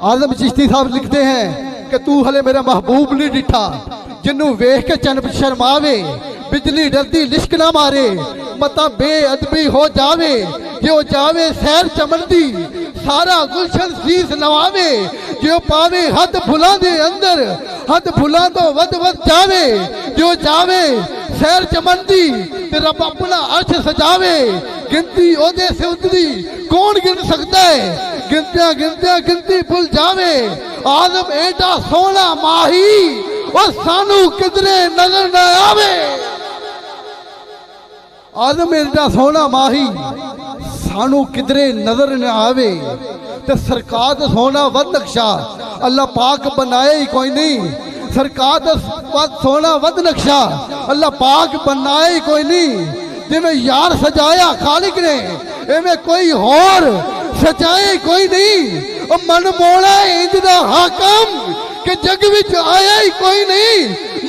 आजम चिश्ती साहब लिखते हैं कि तू हले मेरा महबूब नहीं डिठा, जिन्नू वेख के चन शर्मावे, बिजली डरदी लिश्क ना मारे, मता बेअदबी हो जावे, जो जावे सैर चमन दी, सारा गुलशन शीस नवावे, जो पावे हद फुलां दे अंदर, हद फुलां तो वध वध जावे, जो जावे सैर चमन दी, ते रब अपना अर्श सजावे, गिनती ओदे से उतरी कौन गिन सकता है, गिनतियां गिनतियां गिनती भुल जावे, आदम एडा सोना माही, और सानू किधरे नजर न आवे। आदम एडा सोना माही, सानू किधरे नजर न आवे, ते सरकार दा सोना वध नक्शा अल्लाह पाक बनाए ही कोई नहीं, सरकार दा सोना वध नक्शा अल्लाह पाक बनाए ही कोई नहीं, जिवें यार सजाया खालिक ने एवें कोई होर सजाए कोई नहीं, और मन मोड़ा इंज दा हाकम कि जग विच आया ही कोई नहीं,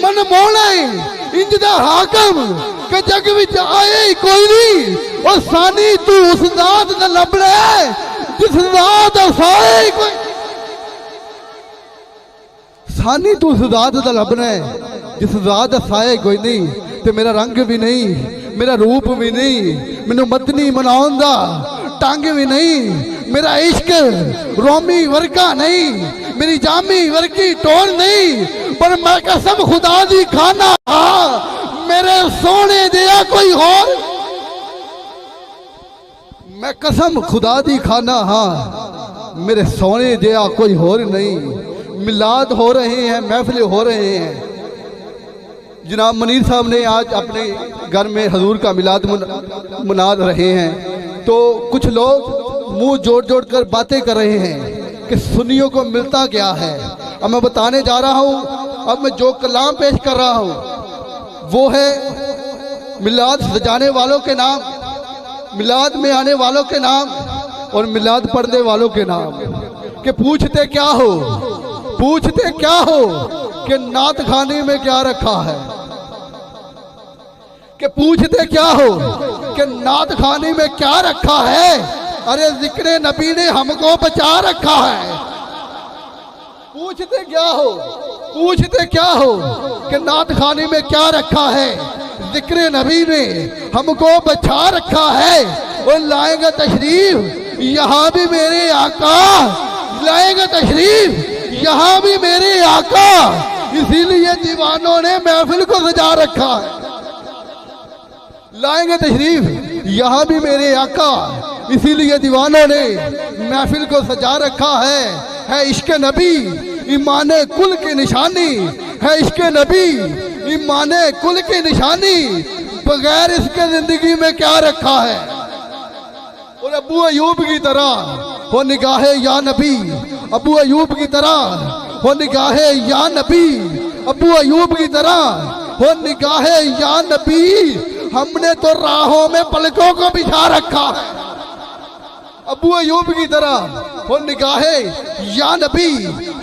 मन मोड़ा इंज दा हाकम कि जग विच आया ही कोई नहीं, और सानी तू उस जात दा लभना है जिस जात दा साया ही कोई, सानी तू उस जात दा लभना है जिस जात दा साया ही कोई नहीं, ते मेरा रंग भी नहीं, मेरा रूप भी नहीं, मैनू मदनी मनाउण दा टंग भी नहीं, मेरा इश्क रोमी वर्गा नहीं, मेरी जामी वर्गी टोर नहीं, पर मैं कसम खुदा दी खाना हाँ, मेरे सोने दिया कोई और, मैं कसम खुदा दी खाना हाँ, मेरे सोने दिया कोई और नहीं। मिलाद हो रहे हैं, महफिल हो रहे हैं। जनाब मुनीर साहब ने आज अपने घर में हजूर का मिलाद मना रहे हैं, तो कुछ लोग मुंह जोड़ जोड़ कर बातें कर रहे हैं कि सुन्नियों को मिलता क्या है। अब मैं बताने जा रहा हूँ, अब मैं जो कलाम पेश कर रहा हूँ वो है मिलाद सजाने वालों के नाम, मिलाद में आने वालों के नाम और मिलाद पढ़ने वालों के नाम, कि पूछते क्या हो, पूछते क्या हो कि नात खाने में क्या रखा है, कि पूछते क्या हो कि नात खाने में क्या रखा है, अरे जिक्र नबी ने हमको बचा रखा है। पूछते क्या हो, पूछते क्या हो कि नात खाने में क्या रखा है, जिक्र नबी ने हमको बचा रखा है, और लाएंगे तशरीफ यहाँ भी मेरे आका, लाएंगे तशरीफ यहाँ भी मेरे आका, इसीलिए दीवानों ने महफिल को सजा रखा है। लाएंगे तशरीफ यहाँ भी मेरे आका, इसीलिए दीवानों ने महफिल को सजा रखा है इश्क नबी ईमान कुल की निशानी, है इश्क नबी ईमान कुल की निशानी, बगैर इसके जिंदगी में क्या रखा है। और अबू अयूब की तरह हो निगाहे या नबी, अबू अयूब की तरह हो निगाहे या नबी, अबू अयूब की तरह हो निगाहे या नबी, हमने तो राहों में पलकों को बिछा रखा है। अबू अयूब की तरह हो निगाहे या नबी,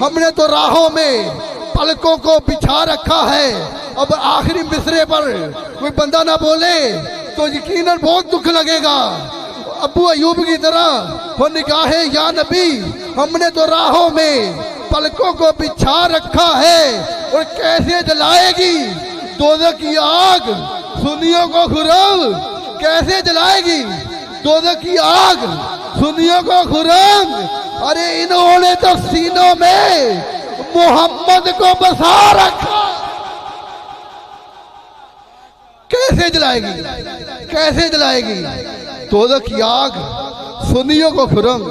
हमने तो राहों में पलकों को बिछा रखा है। अब आखिरी मिसरे पर कोई बंदा ना बोले तो यकीनन बहुत दुख लगेगा। अबू अयूब की तरह हो निगाहे या नबी, हमने तो राहों में पलकों को बिछा रखा है, और कैसे जलाएगी दोज़ख की आग सुन्नियों को खुरम, कैसे जलाएगी दोज़ख की आग सुन्नियों को खुरम। अरे इन्होंने तो सीनों में मोहम्मद को बसा रखा, कैसे जलाएगी, कैसे जलाएगी दोज़ख की आग सुन्नियों को खुरम।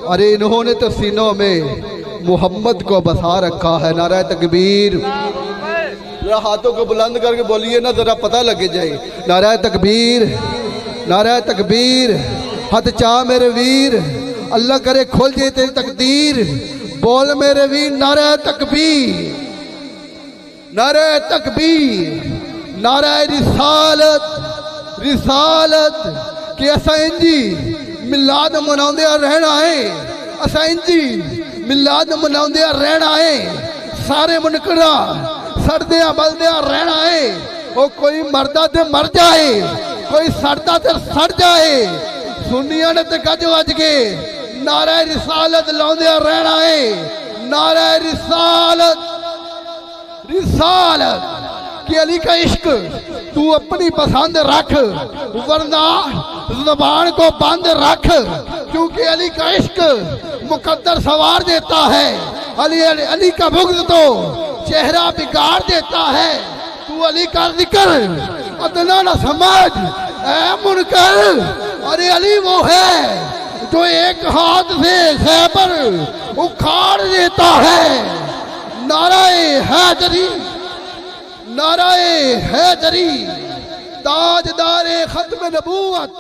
अरे इन्होंने तो सीनों में मोहम्मद को बसा रखा है। नारा तकबीर, जरा हाथों को बुलंद करके बोलिए ना, जरा पता लगे जाए। नारा तकबीर, नारा तकबीर, हाथ चाह मेरे वीर, अल्लाह करे खोल जाए तेरी तकदीर, बोल मेरे वीर नारा तकबीर, नारा तकबीर, नारा रिसालत, रिसालत कि असा इंजी मिलाद मनाउंदे रहना है, असा इंजी मिलाद मनाउंदे रहना है, सारे मुनकरा सड़दे बलदे रहना है। वो कोई मरदा ते मर जाए, कोई सड़दा ते सड़ जाए, सुन्नियां ने ते गज वज के नारा रिसालत लाउंदे रहना है। نعرہ رسالت رسالت کہ علی کا عشق تو اپنی پسند رکھ ورنہ زبان کو بند رکھ کیونکہ علی کا عشق مقدر سوار دیتا ہے علی کا بغض تو چہرہ بگاڑ دیتا ہے تو علی کا ذکر ادنا نہ سمجھ اے منکر ارے علی وہ ہے جو ایک ہاتھ سے خیبر اکھاڑ دیتا ہے نعرہ حیدری نعرہ حیدری تاجدار ختم نبوت